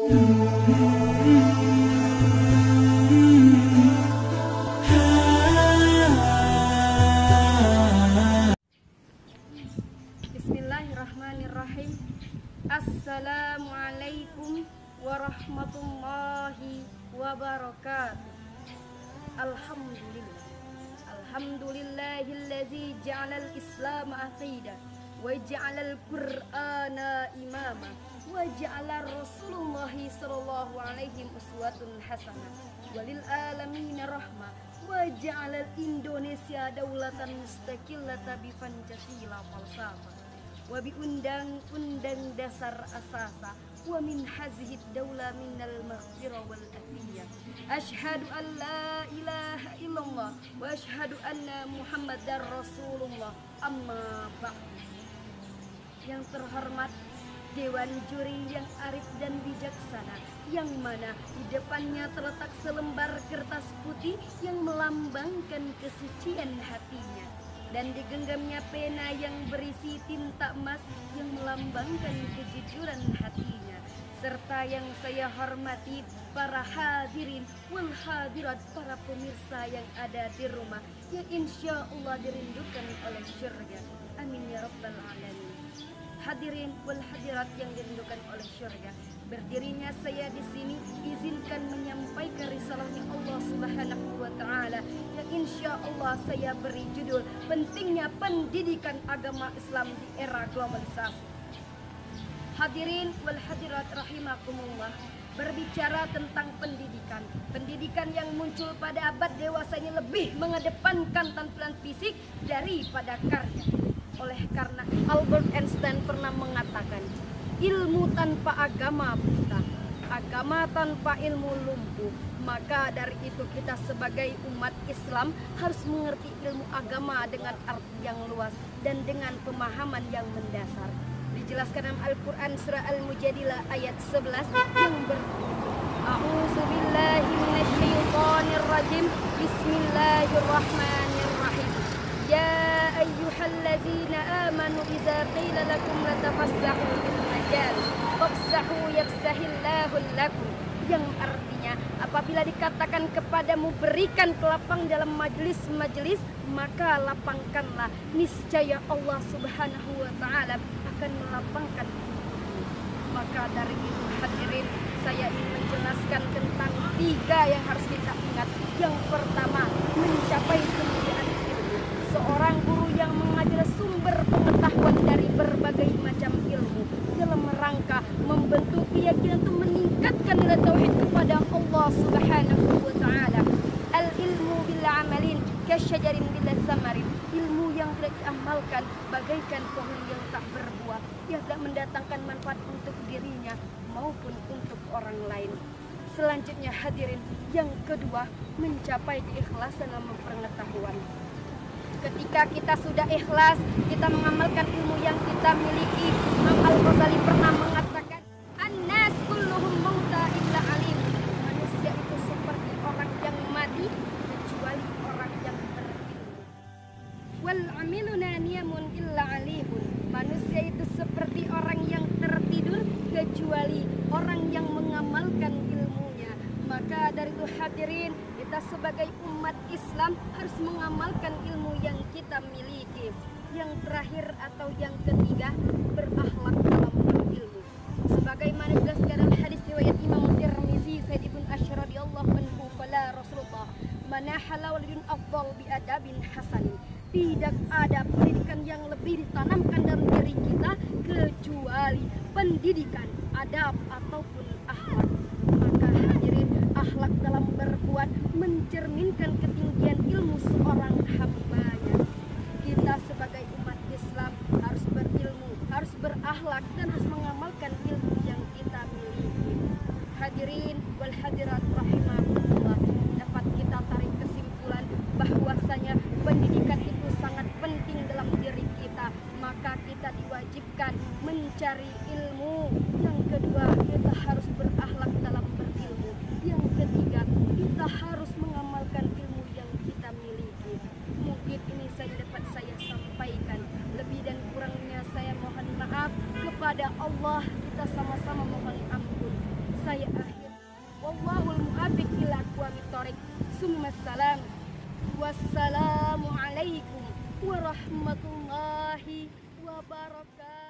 Bismillahirrahmanirrahim. Assalamualaikum warahmatullahi wabarakatuh. Alhamdulillahillazi ja'alal islam aqidah wa ja'alal qur'ana imama wa ja'ala rasulullahi sallallahu alaihi uswatun hasanah walil alamin rahmah wa ja'alal Indonesia daulatan mustaqillata bi Pancasila falsafah wa bi undang-undang dasar asasa wa min hazihid daula minal maghfirah wal afiyah. Asyhadu an la ilaha illallah wa asyhadu anna muhammadar rasulullah. Amma ba'du. Yang terhormat Dewan Juri yang arif dan bijaksana, yang mana di depannya terletak selembar kertas putih yang melambangkan kesucian hatinya, dan digenggamnya pena yang berisi tinta emas yang melambangkan kejujuran hatinya, serta yang saya hormati para hadirin wal hadirat, para pemirsa yang ada di rumah yang insya Allah dirindukan oleh syurga. Amin ya rabbal alamin. Hadirin wal hadirat yang dirindukan oleh syurga, berdirinya saya di sini izinkan menyampaikan risalahnya Allah Subhanahu wa taala yang insya Allah saya beri judul pentingnya pendidikan agama Islam di era globalisasi. Hadirin wal hadirat rahimakumullah, berbicara tentang pendidikan yang muncul pada abad dewasa ini lebih mengedepankan tampilan fisik daripada karya. Oleh karena Albert Einstein pernah mengatakan, ilmu tanpa agama buta, agama tanpa ilmu lumpuh. Maka dari itu kita sebagai umat Islam harus mengerti ilmu agama dengan arti yang luas dan dengan pemahaman yang mendasar. Dijelaskan dalam Al-Quran surah Al-Mujadilah ayat 11 yang berbunyi, A'udzubillahi minasyaitonirrajim. Bismillahirrahmanirrahim. Ya ayyuhallazina amanu idza qila lakum latafassahu fil majalis fafsahu yafsahillahu lakum, yang artinya apabila dikatakan kepadamu berikan kelapang dalam majelis-majelis maka lapangkanlah, niscaya Allah Subhanahu wa taala akan melapangkan untukmu. Maka dari itu hadirin, saya ingin menjelaskan tentang 3 yang harus kita ingat. Yang pertama, mencapai kemuliaan ilmu. Seorang guru yang mengajar sumber pengetahuan dari berbagai macam ilmu dalam rangka membentuk keyakinan untuk meningkatkan nilai tauhid kepada Allah Subhanahu wa taala. Al ilmu bil amalin kasyajarin bila samarin. Ilmu yang tidak diamalkan bagaikan pohon yang tak berbuah, yang tidak mendatangkan manfaat untuk dirinya maupun untuk orang lain. Selanjutnya hadirin, yang kedua, mencapai keikhlasan dalam pengetahuan. Ketika kita sudah ikhlas, kita mengamalkan ilmu yang kita miliki. Imam Al-Ghazali pernah mengatakan, An-nas kulluhum mauta illa alim. Manusia itu seperti orang yang mati kecuali orang yang berilmu. Wal amiluna niyamun illa alimun. Manusia itu seperti orang yang tertidur kecuali orang yang mengamalkan ilmunya. Maka dari itu hadirin, kita sebagai umat Islam harus mengamalkan ilmu yang kita miliki. Yang terakhir atau yang ketiga, berakhlak dalam berilmu. Sebagaimana dijelaskan dalam hadis riwayat Imam Tirmizi, Said Ibn Asy'ar radhiyallahu anhu, qala Rasulullah, "Man hala waladun afdal bi adabin hasan." Tidak ada pendidikan yang lebih ditanamkan dalam diri kita kecuali pendidikan adab ataupun akhlak. Maka hadirin, akhlak dalam berbuat mencerminkan ketinggian ilmu seorang hambanya. Kita sebagai umat Islam harus berilmu, harus berakhlak, dan harus mengamalkan ilmu yang kita miliki. Hadirin wal hadirat rahimakumullah, dapat kita tarik kesimpulan bahwasanya pendidikan itu sangat penting dalam diri kita. Maka kita diwajibkan mencari ilmu. Yang kedua, kita harus berakhlak dalam berilmu. Yang ketiga, kita harus mengamalkan ilmu yang kita miliki. Mungkin ini saja dapat saya sampaikan. Lebih dan kurangnya saya mohon maaf kepada Allah. Kita saya akhir. Wallahul muwaffiq ila aqwamit thoriq. Summassalam. Wassalamualaikum warahmatullahi wabarakatuh.